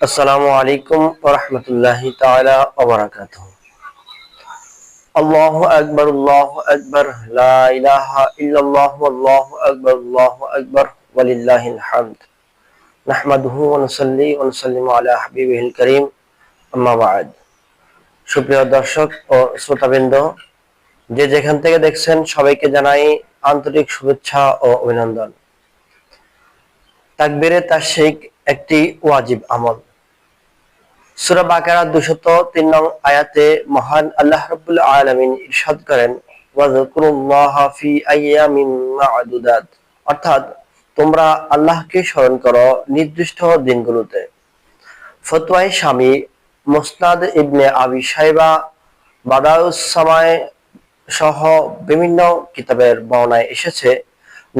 আসসালামু আলাইকুম ওয়া রাহমাতুল্লাহি তাআলা ওয়া বারাকাতুহু। আল্লাহু আকবার, আল্লাহু আকবার, লা ইলাহা ইল্লাল্লাহ, আল্লাহু আকবার, আল্লাহু আকবার, ওয়ালিল্লাহিল হামদ। নাহমাদুহু ওয়া নুসাল্লি ওয়া নুসাল্লিমু আলা হাবিবিহিল কারীম, আম্মা বা'দ। সুপ্রিয় দর্শক ও শ্রোতাবৃন্দ, যে যেখান থেকে দেখছেন সবাইকে জানাই আন্তরিক শুভেচ্ছা ও অভিনন্দন। তাকবীরে তাশরিক একটি ওয়াজিব আমল। সূরা বাকারা 203 নং আয়াতে মহান আল্লাহ রাব্বুল আলামিন ইরশাদ করেন, ওয়াযকুরুল্লাহা ফি আইয়ামিন মা'দুদাত, অর্থাৎ তোমরা আল্লাহকে স্মরণ করো নির্দিষ্ট দিনগুলোতে। ফতোয়ায়ে শামী, মুসনাদ ইবনে আবি শাইবা, বাদাউস সামায়ে সহ বিভিন্ন কিতাবের বর্ণনায় এসেছে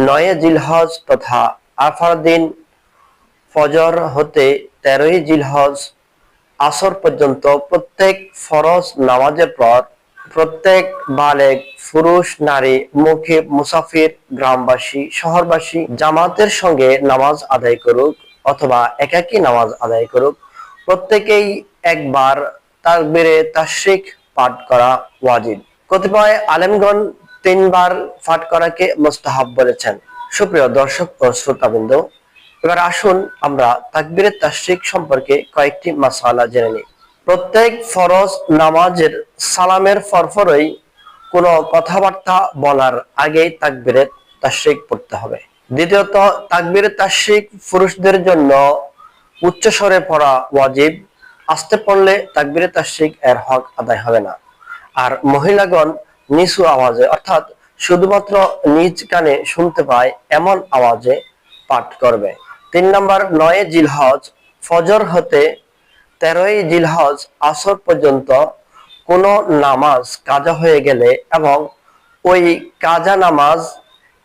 9 জিলহজ তথা আরাফার দিন ফজর হতে 13 জিলহজ আসর পর্যন্ত প্রত্যেক ফরজ নামাজের পর প্রত্যেক বালেগ পুরুষ নারী মুকিম মুসাফির গ্রামবাসী শহরবাসী জামাতের সঙ্গে নামাজ আদায় করুক অথবা একাকী নামাজ আদায় করুক, প্রত্যেকেই একবার তাকবীরে তাশরিক পাঠ করা ওয়াজিব। কতিপয় আলেমগণ 3 বার পাঠ করাকে মুস্তাহাব বলেছেন। সুপ্রিয় দর্শক ও শ্রোতাবৃন্দ, এবার আসুন আমরা তাকবীরে তাশরিক সম্পর্কে কয়েকটি মাসআলা জেনে নিই। প্রত্যেক ফরজ নামাজের সালামের পরপরই কোনো কথাবার্তা বলার আগেই তাকবীরে তাশরিক পড়তে হবে। দ্বিতীয়ত, তাকবীরে তাশরিক পুরুষদের জন্য উচ্চস্বরে পড়া ওয়াজিব। আস্তে পড়লে তাকবীরে তাশরিক এর হক আদায় হবে না। আর মহিলাগণ নিচু আওয়াজে অর্থাৎ শুধুমাত্র নিজ কানে শুনতে পায় এমন আওয়াজে পাঠ করবে। 3 নম্বর, 9 জিলহজ ফজর হতে 13 জিলহজ আসর পর্যন্ত কোন নামাজ কাজা হয়ে গেলে এবং ওই কাজা নামাজ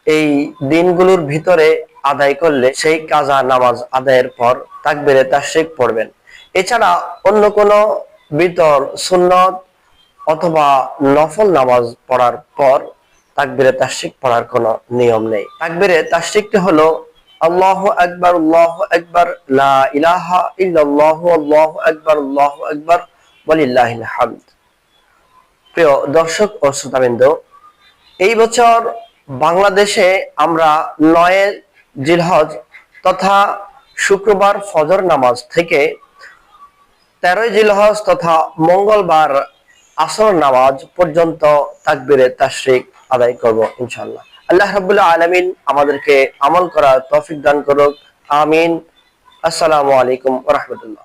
এই দিনগুলোর ভিতরে আদায় করলে সেই কাজা নামাজ আদায়ের পর তাকবীরে তাশরিক পড়বেন। এছাড়া অন্য কোনো বিতর সুন্নত অথবা নফল নামাজ পড়ার পর তাকবীরে তাশরিক পড়ার কোনো নিয়ম নেই। তাকবীরে তাশরিকটি হলো আল্লাহু আকবার, আল্লাহু আকবার, লা ইলাহা ইল্লাল্লাহ, আল্লাহু আকবার, আল্লাহু আকবার, ওয়ালিল্লাহিল হামদ। প্রিয় দর্শক ও শ্রোতাবৃন্দ, এই বছর বাংলাদেশে আমরা 9 জিলহজ তথা শুক্রবার ফজর নামাজ থেকে 13 জিলহজ তথা মঙ্গলবার আসর নামাজ পর্যন্ত তাকবীরে তাশরিক আদায় করব ইনশাআল্লাহ। আল্লাহ রাব্বুল আলামিন আমাদেরকে আমল করার তৌফিক দান করুক। আমিন। আসসালামু আলাইকুম ওয়া রাহমাতুল্লাহ।